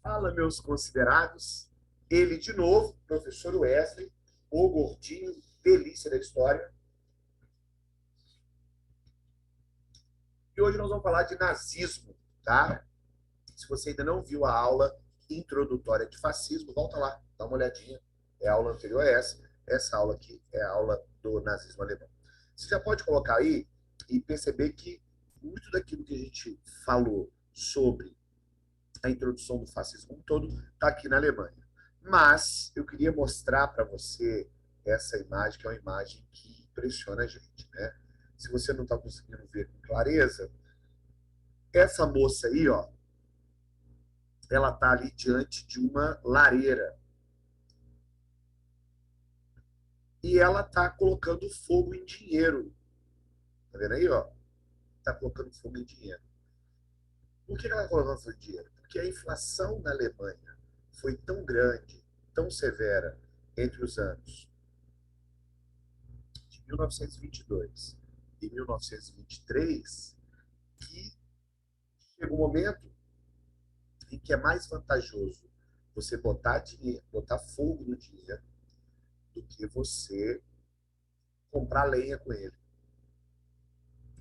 Fala, meus considerados. Ele de novo, professor Wesley, o gordinho, delícia da história. E hoje nós vamos falar de nazismo, tá? Se você ainda não viu a aula introdutória de fascismo, volta lá, dá uma olhadinha. É a aula anterior a essa. Essa aula aqui é a aula do nazismo alemão. Você já pode colocar aí e perceber que muito daquilo que a gente falou sobre a introdução do fascismo todo está aqui na Alemanha. Mas eu queria mostrar para você essa imagem, que é uma imagem que impressiona a gente, né? Se você não está conseguindo ver com clareza, essa moça aí, ó, ela está ali diante de uma lareira. E ela está colocando fogo em dinheiro. Tá vendo aí, ó? Está colocando fogo em dinheiro. Por que ela está colocando fogo em dinheiro? Porque a inflação na Alemanha foi tão grande, tão severa, entre os anos de 1922 e 1923, que chega um momento em que é mais vantajoso você botar dinheiro, botar fogo no dinheiro, do que você comprar lenha com ele.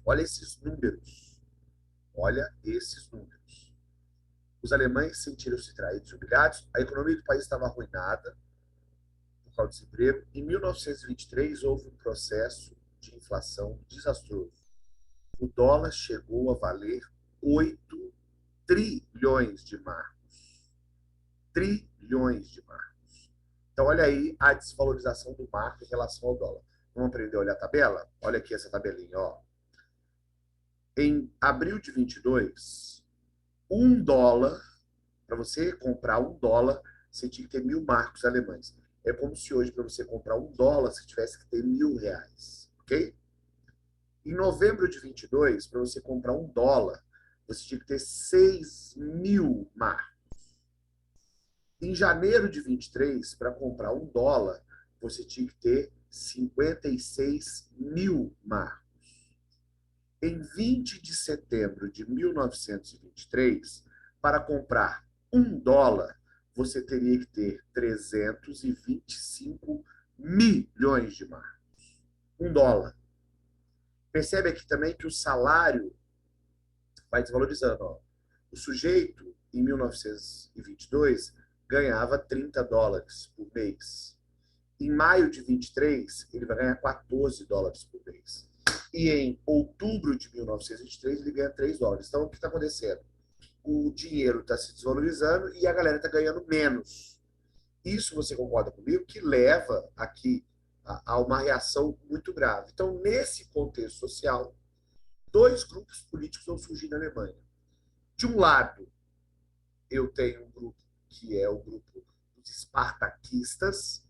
Olha esses números. Olha esses números. Os alemães sentiram-se traídos e humilhados, a economia do país estava arruinada por causa do desemprego. Em 1923, houve um processo de inflação desastroso. O dólar chegou a valer 8 trilhões de marcos. Trilhões de marcos. Então, olha aí a desvalorização do marco em relação ao dólar. Vamos aprender a olhar a tabela? Olha aqui essa tabelinha, ó. Em abril de 22, $1, para você comprar $1, você tinha que ter 1.000 marcos alemães. É como se hoje, para você comprar $1, você tivesse que ter R$ 1.000, ok? Em novembro de 22, para você comprar $1, você tinha que ter 6.000 marcos. Em janeiro de 23, para comprar $1, você tinha que ter 56.000 marcos. Em 20 de setembro de 1923, para comprar $1, você teria que ter 325 milhões de marcos. $1. Percebe aqui também que o salário vai desvalorizando. Ó. O sujeito, em 1922, ganhava $30 por mês. Em maio de 23, ele vai ganhar $14 por mês. E em outubro de 1923, ele ganha $3. Então, o que está acontecendo? O dinheiro está se desvalorizando e a galera está ganhando menos. Isso, você concorda comigo, que leva aqui a uma reação muito grave. Então, nesse contexto social, dois grupos políticos vão surgir na Alemanha. De um lado, eu tenho um grupo que é o grupo dos espartaquistas,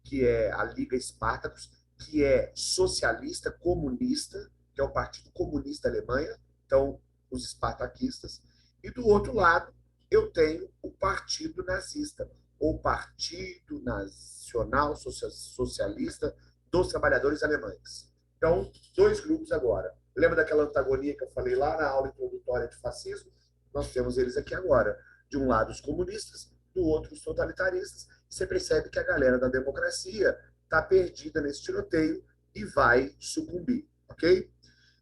que é a Liga Espartacus, que é socialista, comunista, que é o Partido Comunista da Alemanha, então, os espartaquistas. E do outro lado, eu tenho o Partido Nazista, ou Partido Nacional Socialista dos Trabalhadores Alemães. Então, dois grupos agora. Lembra daquela antagonia que eu falei lá na aula introdutória de fascismo? Nós temos eles aqui agora. De um lado, os comunistas, do outro, os totalitaristas. Você percebe que a galera da democracia está perdida nesse tiroteio e vai sucumbir, ok?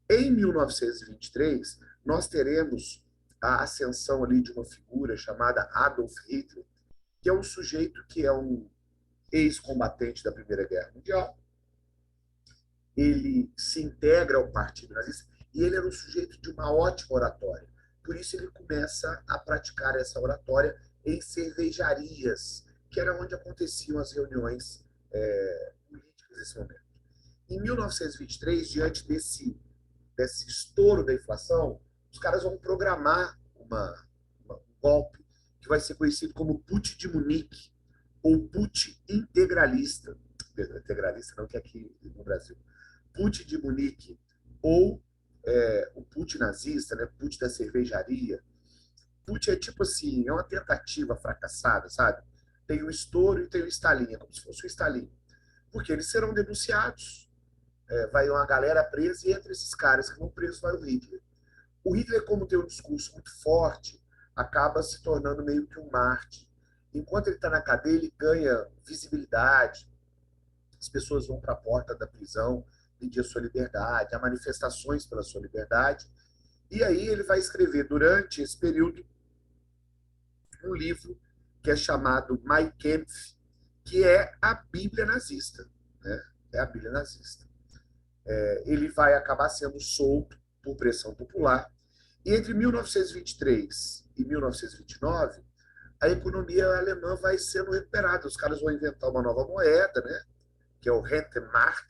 Em 1923, nós teremos a ascensão ali de uma figura chamada Adolf Hitler, que é um sujeito que é um ex-combatente da Primeira Guerra Mundial. Ele se integra ao Partido Nazista e ele era um sujeito de uma ótima oratória. Por isso ele começa a praticar essa oratória em cervejarias, que era onde aconteciam as reuniões políticas nesse momento. Em 1923, diante desse estouro da inflação, os caras vão programar um golpe que vai ser conhecido como Putsch de Munique, ou Putsch integralista. Integralista não, que é aqui no Brasil. Putsch de Munique, ou o Putsch nazista, né? Putsch da cervejaria. Putsch é tipo assim, é uma tentativa fracassada, sabe? Tem o estouro e tem o estalinho, é como se fosse o estalinho. Porque eles serão denunciados. Vai uma galera presa e entre esses caras que vão presos vai o Hitler. O Hitler, como tem um discurso muito forte, acaba se tornando meio que um mártir. Enquanto ele está na cadeia, ele ganha visibilidade, as pessoas vão para a porta da prisão pedir a sua liberdade, há manifestações pela sua liberdade, e aí ele vai escrever, durante esse período, um livro que é chamado Mein Kampf, que é a Bíblia nazista. Né? É a Bíblia nazista. Ele vai acabar sendo solto por pressão popular. E entre 1923 e 1929, a economia alemã vai sendo recuperada. Os caras vão inventar uma nova moeda, né? Que é o Rentenmark.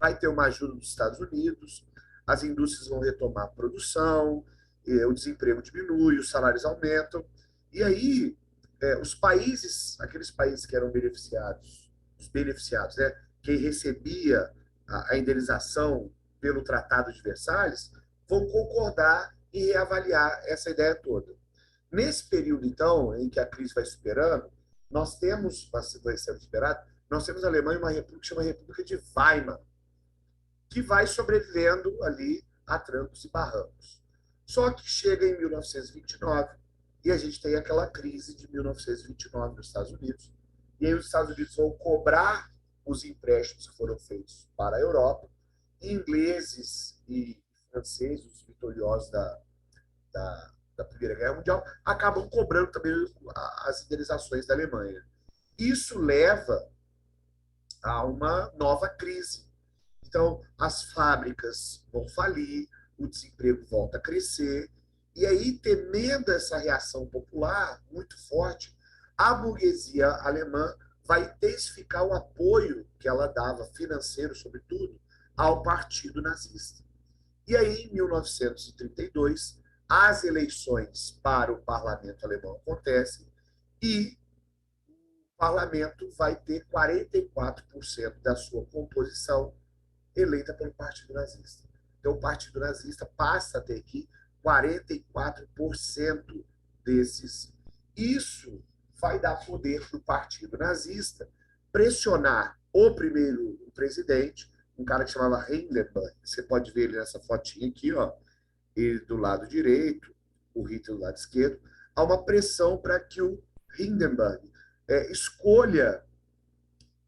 Vai ter uma ajuda dos Estados Unidos, as indústrias vão retomar a produção, o desemprego diminui, os salários aumentam. E aí, os países, aqueles países que eram beneficiados, os beneficiados, né? Quem recebia a indenização pelo Tratado de Versalhes, vão concordar em reavaliar essa ideia toda. Nesse período, então, em que a crise vai superando, vai ser superado, nós temos na Alemanha uma república que chama República de Weimar, que vai sobrevivendo ali a trancos e barrancos. Só que chega em 1929 e a gente tem aquela crise de 1929 nos Estados Unidos. E aí os Estados Unidos vão cobrar os empréstimos que foram feitos para a Europa. E ingleses e franceses, os vitoriosos da Primeira Guerra Mundial, acabam cobrando também as indenizações da Alemanha. Isso leva a uma nova crise. Então, as fábricas vão falir, o desemprego volta a crescer, e aí, temendo essa reação popular muito forte, a burguesia alemã vai intensificar o apoio que ela dava, financeiro, sobretudo, ao partido nazista. E aí, em 1932, as eleições para o parlamento alemão acontecem e o parlamento vai ter 44% da sua composição eleita pelo Partido Nazista. Então, o Partido Nazista passa a ter aqui 44% desses. Isso vai dar poder para o Partido Nazista pressionar o primeiro presidente, um cara que chamava Hindenburg. Você pode ver ele nessa fotinha aqui, ó, ele do lado direito, o Hitler do lado esquerdo. Há uma pressão para que o Hindenburg escolha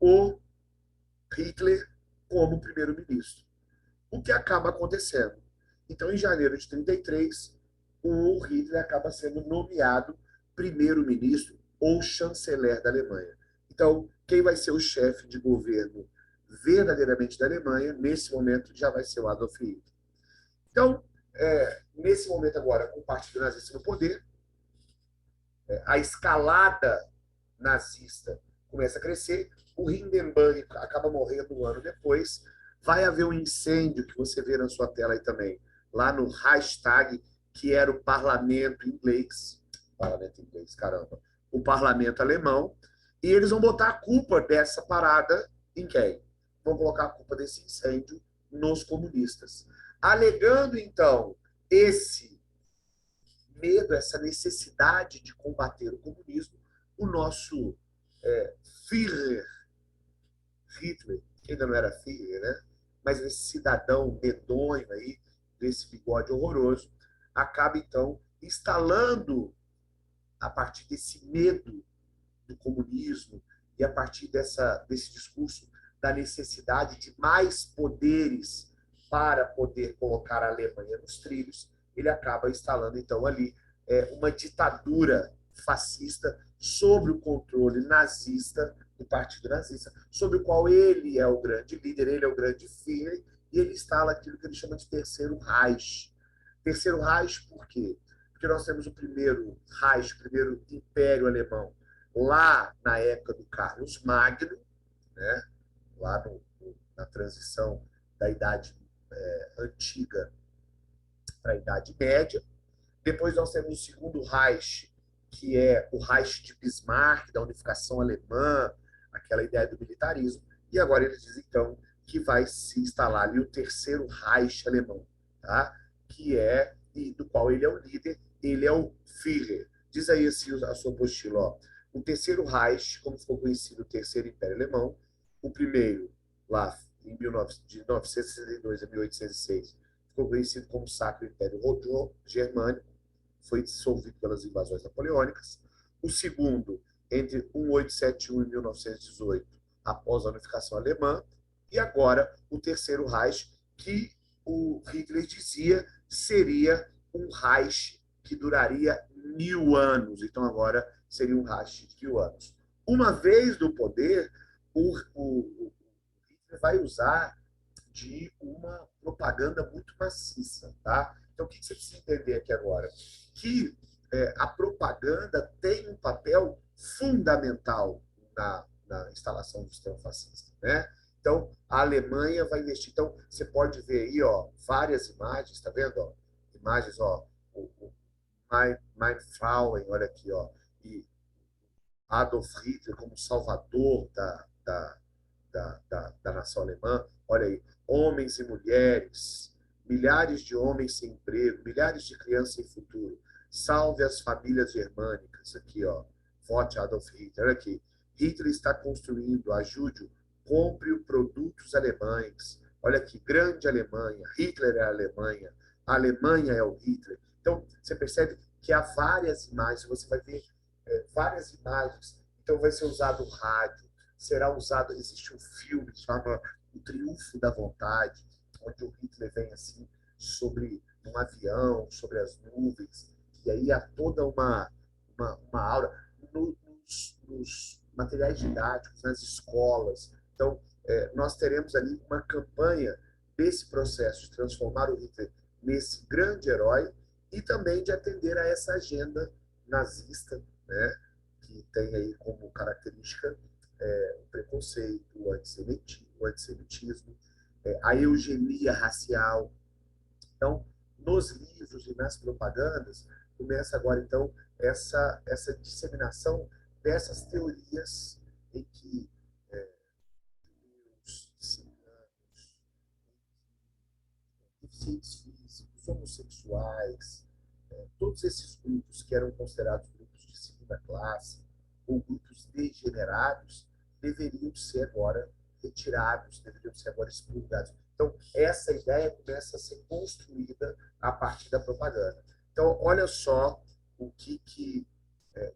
o Hitler como primeiro-ministro. O que acaba acontecendo? Então, em janeiro de 1933, o Hitler acaba sendo nomeado primeiro-ministro ou chanceler da Alemanha. Então, quem vai ser o chefe de governo verdadeiramente da Alemanha, nesse momento, já vai ser o Adolf Hitler. Então, nesse momento agora, com o Partido Nazista no poder, a escalada nazista começa a crescer, o Hindenburg acaba morrendo um ano depois, vai haver um incêndio que você vê na sua tela aí também, lá no Reichstag, que era o parlamento inglês, caramba, o parlamento alemão, e eles vão botar a culpa dessa parada em quem? Vão colocar a culpa desse incêndio nos comunistas. Alegando, então, esse medo, essa necessidade de combater o comunismo, o nosso Führer, Hitler, que ainda não era Führer, né? Mas esse cidadão medonho aí, desse bigode horroroso, acaba então instalando, a partir desse medo do comunismo e a partir desse discurso da necessidade de mais poderes para poder colocar a Alemanha nos trilhos, ele acaba instalando então ali uma ditadura fascista sob o controle nazista do Partido Nazista, sobre o qual ele é o grande líder, ele é o grande Führer, e ele instala aquilo que ele chama de Terceiro Reich. Terceiro Reich por quê? Porque nós temos o primeiro Reich, o primeiro Império Alemão, lá na época do Carlos Magno, né? Lá na transição da Idade Antiga para a Idade Média. Depois nós temos o segundo Reich, que é o Reich de Bismarck, da unificação alemã, aquela ideia do militarismo. E agora eles dizem, então, que vai se instalar ali o terceiro Reich alemão, tá? Que é, e do qual ele é o líder, ele é o Führer. Diz aí assim, a sua apostila, ó. O terceiro Reich, como ficou conhecido o terceiro Império Alemão, o primeiro, lá em de 962 a 1806, ficou conhecido como Sacro Império Germânico, foi dissolvido pelas invasões napoleônicas. O segundo, entre 1871 e 1918, após a unificação alemã. E agora, o terceiro Reich, que o Hitler dizia seria um Reich que duraria 1000 anos. Então, agora seria um Reich de 1000 anos. Uma vez no poder, o Hitler vai usar de uma propaganda muito maciça, tá? Então, o que você precisa entender aqui agora? Que a propaganda tem um papel fundamental na instalação do sistema fascista, né? Então, a Alemanha vai investir. Então, você pode ver aí, ó, várias imagens, tá vendo? Ó? Imagens, ó, o Mein Frauen, olha aqui, ó, e Adolf Hitler como salvador da nação alemã. Olha aí, homens e mulheres, milhares de homens sem emprego, milhares de crianças sem futuro. Salve as famílias germânicas. Aqui, ó, vote Adolf Hitler. Olha aqui, Hitler está construindo, ajude-o, compre produtos alemães. Olha aqui, grande Alemanha, Hitler é a Alemanha é o Hitler. Então, você percebe que há várias imagens, você vai ver várias imagens. Então, vai ser usado o rádio, será usado, existe um filme que chama O Triunfo da Vontade, onde o Hitler vem assim sobre um avião, sobre as nuvens, e aí há toda uma aura nos materiais didáticos, nas escolas. Então, nós teremos ali uma campanha desse processo de transformar o Hitler nesse grande herói e também de atender a essa agenda nazista, né, que tem aí como característica o preconceito, o antissemitismo, a eugenia racial. Então, nos livros e nas propagandas, começa agora, então, essa disseminação dessas teorias em que os ciganos, deficientes físicos, homossexuais, todos esses grupos que eram considerados grupos de segunda classe ou grupos degenerados deveriam ser agora retirados, deveriam ser agora expurgados. Então, essa ideia começa a ser construída a partir da propaganda. Então, olha só o que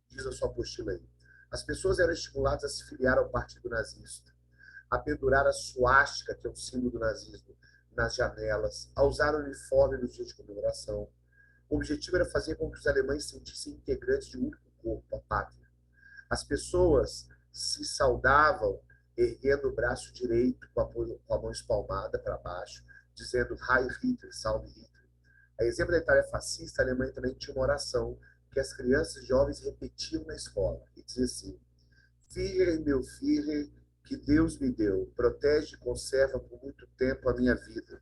diz a sua apostila aí. As pessoas eram estimuladas a se filiar ao partido nazista, a pendurar a suástica, que é o símbolo do nazismo, nas janelas, a usar o uniforme nos dias de comemoração. O objetivo era fazer com que os alemães se sentissem integrantes de um único corpo, a pátria. As pessoas se saudavam erguendo o braço direito com a mão espalmada para baixo, dizendo Heil Hitler, salve Hitler. A exemplo da Itália fascista, a Alemanha também tinha uma oração que as crianças e jovens repetiam na escola, e dizia assim: Führer, meu Führer, que Deus me deu, protege e conserva por muito tempo a minha vida.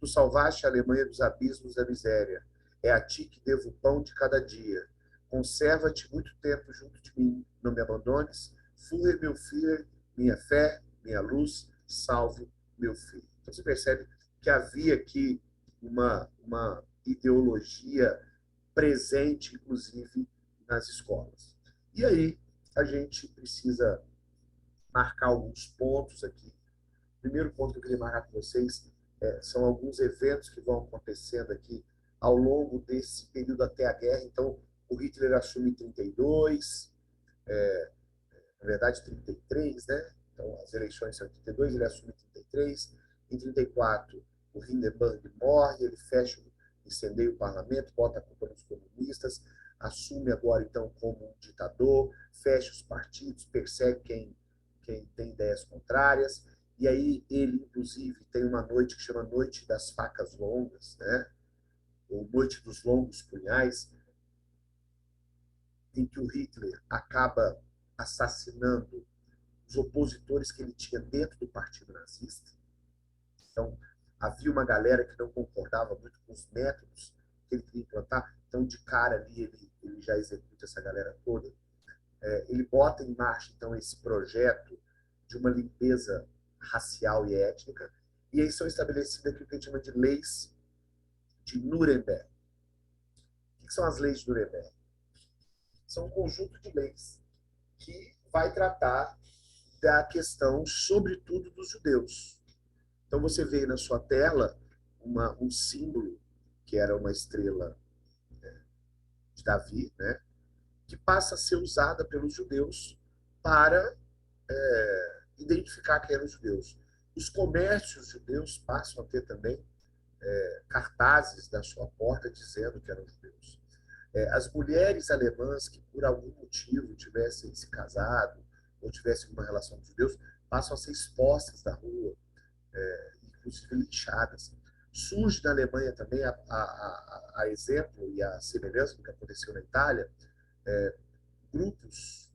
Tu salvaste a Alemanha dos abismos da miséria. É a ti que devo o pão de cada dia. Conserva-te muito tempo junto de mim. Não me abandones. Führer, meu Führer, minha fé, minha luz, salve meu filho. Então você percebe que havia aqui uma ideologia presente, inclusive, nas escolas. E aí, a gente precisa marcar alguns pontos aqui. O primeiro ponto que eu queria marcar com vocês são alguns eventos que vão acontecendo aqui ao longo desse período até a guerra. Então, o Hitler assume em 32, na verdade 33, né? Então, as eleições são em 32, ele assume em 33. Em 34, o Hindenburg morre, ele incendeia o parlamento, bota a culpa nos comunistas, assume agora, então, como um ditador, fecha os partidos, persegue quem tem ideias contrárias, e aí ele, inclusive, tem uma noite que chama Noite das Facas Longas, né? Ou Noite dos Longos Punhais, em que o Hitler acaba assassinando os opositores que ele tinha dentro do partido nazista. Então, havia uma galera que não concordava muito com os métodos que ele queria implantar, então, de cara ali, ele já executa essa galera toda. Ele bota em marcha, então, esse projeto de uma limpeza racial e étnica, e aí são estabelecidas aquilo que a gente chama de leis de Nuremberg. O que são as leis de Nuremberg? São um conjunto de leis que vai tratar da questão, sobretudo, dos judeus. Então, você vê na sua tela um símbolo, que era uma estrela de Davi, né, que passa a ser usada pelos judeus para identificar quem eram os judeus. Os comércios judeus passam a ter também cartazes na sua porta dizendo que eram judeus. As mulheres alemãs que, por algum motivo, tivessem se casado ou tivessem uma relação com os judeus, passam a ser expostas da rua, inclusive linchadas. Surge na Alemanha também, a exemplo e a semelhança do que aconteceu na Itália, grupos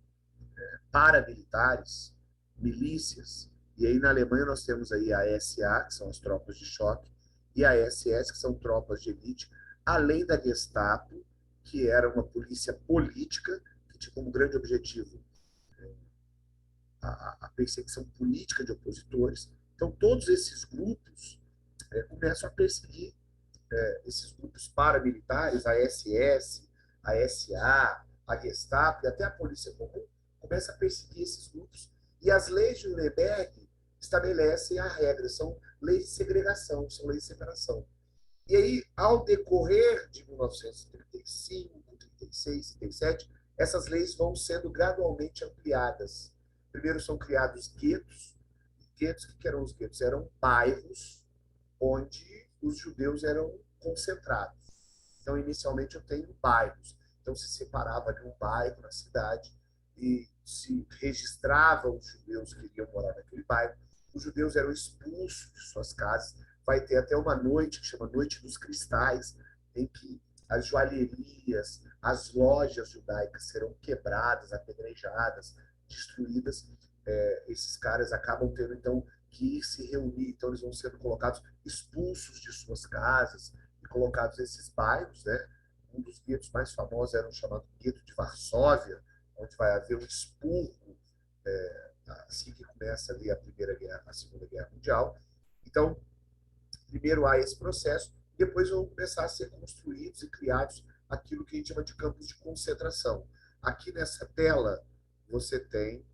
paramilitares, milícias, e aí na Alemanha nós temos aí a SA, que são as tropas de choque, e a SS, que são tropas de elite, além da Gestapo, que era uma polícia política, que tinha como grande objetivo a perseguição política de opositores. Então, todos esses grupos começam a perseguir esses grupos paramilitares, a SS, a SA, a Gestapo e até a Polícia Comum, começa a perseguir esses grupos. E as leis de Nuremberg estabelecem a regra, são leis de segregação, são leis de separação. E aí, ao decorrer de 1935, 36, 37, essas leis vão sendo gradualmente ampliadas. Primeiro são criados guetos. Guetos, o que eram os guetos? Eram bairros onde os judeus eram concentrados. Então, inicialmente, eu tenho bairros. Então, se separava de um bairro na cidade e se registrava os judeus que iriam morar naquele bairro. Os judeus eram expulsos de suas casas. Vai ter até uma noite que chama Noite dos Cristais, em que as joalherias, as lojas judaicas serão quebradas, apedrejadas, destruídas. Esses caras acabam tendo, então, que ir se reunir. Então, eles vão sendo colocados, expulsos de suas casas e colocados nesses bairros, né? Um dos guetos mais famosos era o chamado Gueto de Varsóvia, onde vai haver um expurgo assim que começa ali a Segunda Guerra Mundial. Então, primeiro há esse processo, depois vão começar a ser construídos e criados aquilo que a gente chama de campos de concentração. Aqui nessa tela, você tem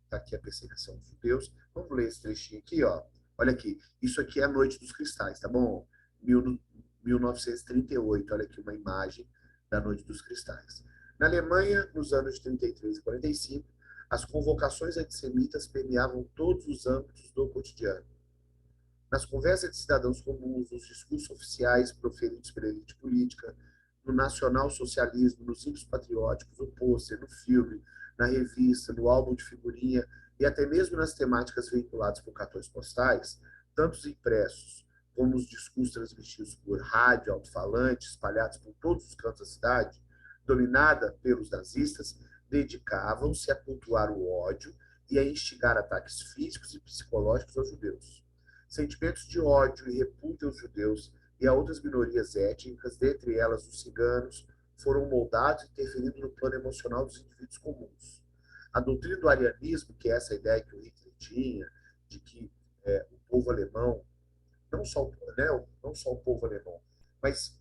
aqui a perseguição dos judeus. Vamos ler esse trechinho aqui, ó. Olha aqui, isso aqui é a Noite dos Cristais, tá bom? 1938, olha aqui uma imagem da Noite dos Cristais. Na Alemanha, nos anos de 33 e 45, as convocações antissemitas permeavam todos os âmbitos do cotidiano. Nas conversas de cidadãos comuns, nos discursos oficiais proferidos pela elite política, no nacional-socialismo, nos hinos patrióticos, no pôster, no filme, na revista, no álbum de figurinha e até mesmo nas temáticas veiculadas por cartões postais, tanto os impressos como os discursos transmitidos por rádio, alto-falante, espalhados por todos os cantos da cidade, dominada pelos nazistas, dedicavam-se a cultuar o ódio e a instigar ataques físicos e psicológicos aos judeus. Sentimentos de ódio e repúdio aos judeus e a outras minorias étnicas, dentre elas os ciganos, foram moldados e interferindo no plano emocional dos indivíduos comuns. A doutrina do arianismo, que é essa ideia que o Hitler tinha, de que o povo alemão, não só o povo alemão, mas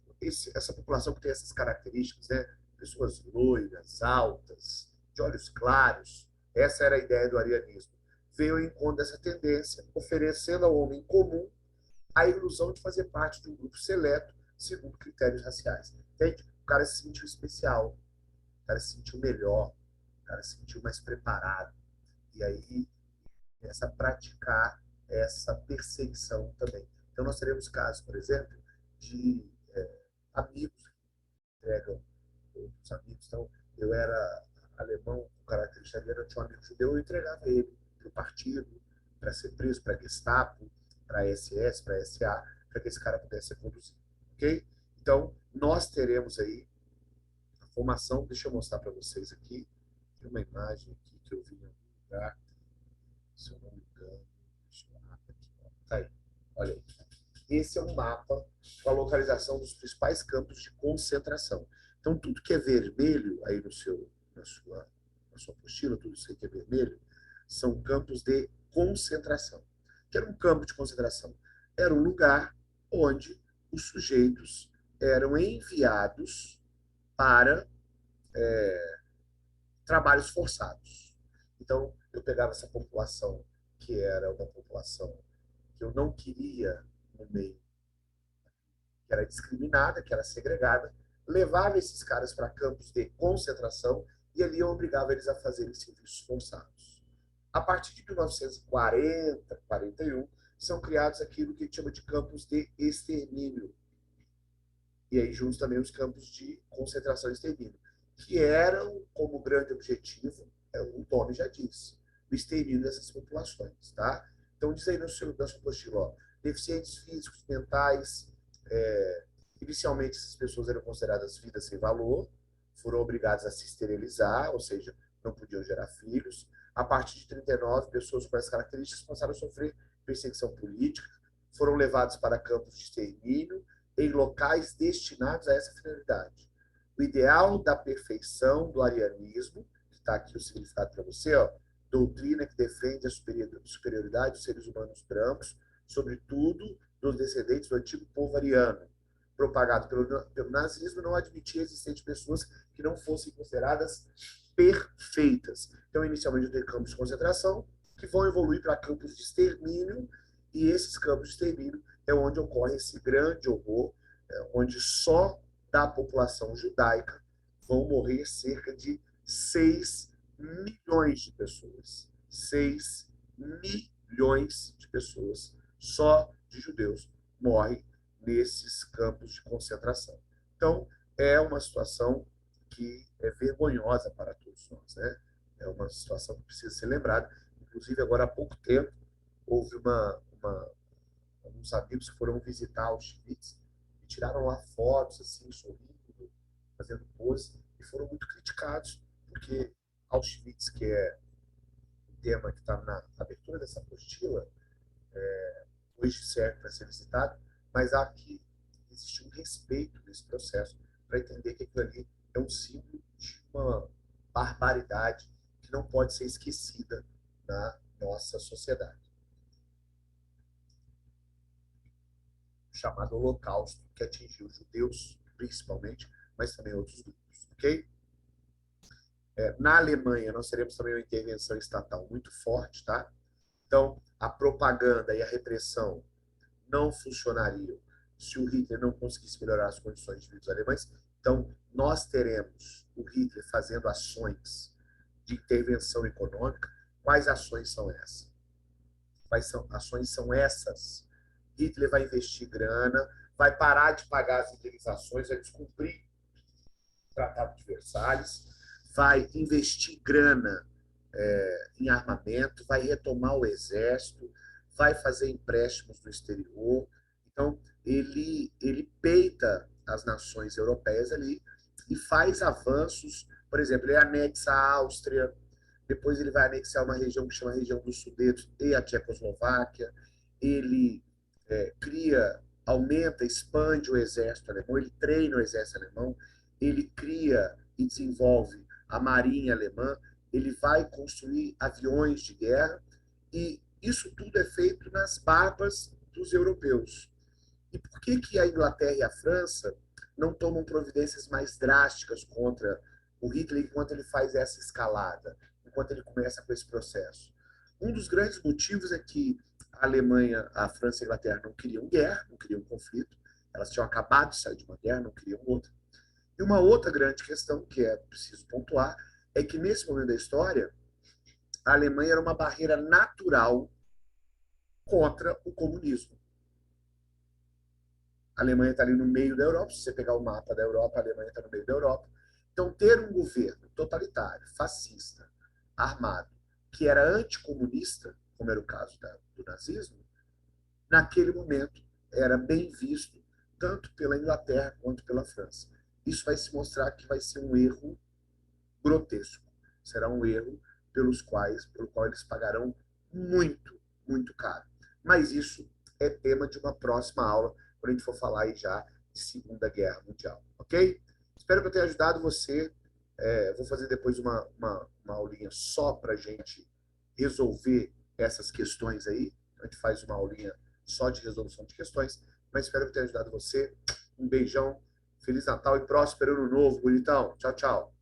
essa população que tem essas características, né? Pessoas loiras, altas, de olhos claros, essa era a ideia do arianismo. Veio em conta dessa tendência, oferecendo ao homem comum a ilusão de fazer parte de um grupo seleto, segundo critérios raciais. Entende? O cara se sentiu especial, o cara se sentiu melhor, o cara se sentiu mais preparado. E aí, essa praticar essa perseguição também. Então, nós teremos casos, por exemplo, de amigos que entregam outros amigos. Então, eu era alemão, com característica italiana, eu tinha um amigo judeu, eu entregava ele para o partido, para ser preso, para Gestapo, para SS, para SA, para que esse cara pudesse ser conduzido. Ok? Então, nós teremos aí a formação. Deixa eu mostrar para vocês aqui. Tem uma imagem aqui que eu vi em algum lugar. Se eu não me engano. Deixa eu ver aqui. Tá aí. Olha aí. Esse é um mapa com a localização dos principais campos de concentração. Então, tudo que é vermelho aí na sua apostila, tudo isso que é vermelho, são campos de concentração. O que era um campo de concentração? Era um lugar onde os sujeitos eram enviados para trabalhos forçados. Então, eu pegava essa população, que era uma população que eu não queria no meio, que era discriminada, que era segregada, levava esses caras para campos de concentração e ali obrigava eles a fazerem serviços forçados. A partir de 1940, 41, são criados aquilo que a gente chama de campos de extermínio. E aí juntos também os campos de concentração e extermínio, que eram como grande objetivo, o nome já diz, o extermínio dessas populações, tá? Então diz aí no seu apostila, ó, deficientes físicos, mentais, inicialmente essas pessoas eram consideradas vidas sem valor, foram obrigadas a se esterilizar, ou seja, não podiam gerar filhos. A partir de 39, pessoas com essas características começaram a sofrer perseguição política, foram levadas para campos de extermínio em locais destinados a essa finalidade. O ideal da perfeição do arianismo, que está aqui o significado para você, ó, doutrina que defende a superioridade dos seres humanos brancos, sobretudo dos descendentes do antigo povo ariano, propagado pelo nazismo, não admitia a existência de pessoas que não fossem consideradas perfeitas. Então, inicialmente, tem campos de concentração, que vão evoluir para campos de extermínio, e esses campos de extermínio é onde ocorre esse grande horror, onde só da população judaica vão morrer cerca de 6 milhões de pessoas. 6 milhões de pessoas, só de judeus, morrem nesses campos de concentração. Então, é uma situação que é vergonhosa para todos nós, né? É uma situação que precisa ser lembrada. Inclusive, agora há pouco tempo, houve alguns amigos que foram visitar Auschwitz e tiraram lá fotos, assim, sorrindo, fazendo pose, e foram muito criticados, porque Auschwitz, que é o tema que está na abertura dessa apostila, hoje serve para ser visitado, mas aqui existe um respeito nesse processo para entender que aquilo ali é um símbolo de uma barbaridade que não pode ser esquecida na nossa sociedade. O chamado Holocausto, que atingiu os judeus, principalmente, mas também outros grupos, ok? Na Alemanha, nós teremos também uma intervenção estatal muito forte, tá? Então, a propaganda e a repressão não funcionariam se o Hitler não conseguisse melhorar as condições de vida dos alemães. Então, nós teremos o Hitler fazendo ações de intervenção econômica. Quais ações são essas? Quais ações são essas? Hitler vai investir grana, vai parar de pagar as indenizações, vai descumprir o Tratado de Versalhes, vai investir grana em armamento, vai retomar o exército, vai fazer empréstimos no exterior. Então, ele peita as nações europeias ali e faz avanços. Por exemplo, ele anexa a Áustria, depois ele vai anexar uma região que chama região dos Sudetos e a Tchecoslováquia. Ele aumenta, expande o exército alemão, ele treina o exército alemão, ele cria e desenvolve a marinha alemã, ele vai construir aviões de guerra, e isso tudo é feito nas barbas dos europeus. E por que a Inglaterra e a França não tomam providências mais drásticas contra o Hitler enquanto ele faz essa escalada, enquanto ele começa com esse processo? Um dos grandes motivos é que a Alemanha, a França e a Inglaterra não queriam guerra, não queriam conflito, elas tinham acabado de sair de uma guerra, não queriam outra. E uma outra grande questão que é preciso pontuar é que nesse momento da história, a Alemanha era uma barreira natural contra o comunismo. A Alemanha está ali no meio da Europa. Se você pegar o mapa da Europa, a Alemanha está no meio da Europa. Então, ter um governo totalitário, fascista, armado, que era anticomunista, como era o caso do nazismo, naquele momento era bem visto tanto pela Inglaterra quanto pela França. Isso vai se mostrar que vai ser um erro grotesco. Será um erro pelo qual eles pagarão muito, muito caro. Mas isso é tema de uma próxima aula, quando a gente for falar aí já de Segunda Guerra Mundial, ok? Espero que eu tenha ajudado você. Vou fazer depois uma aulinha só para a gente resolver essas questões aí. A gente faz uma aulinha só de resolução de questões, mas espero que eu tenha ajudado você. Um beijão, Feliz Natal e próspero Ano Novo, bonitão. Tchau, tchau.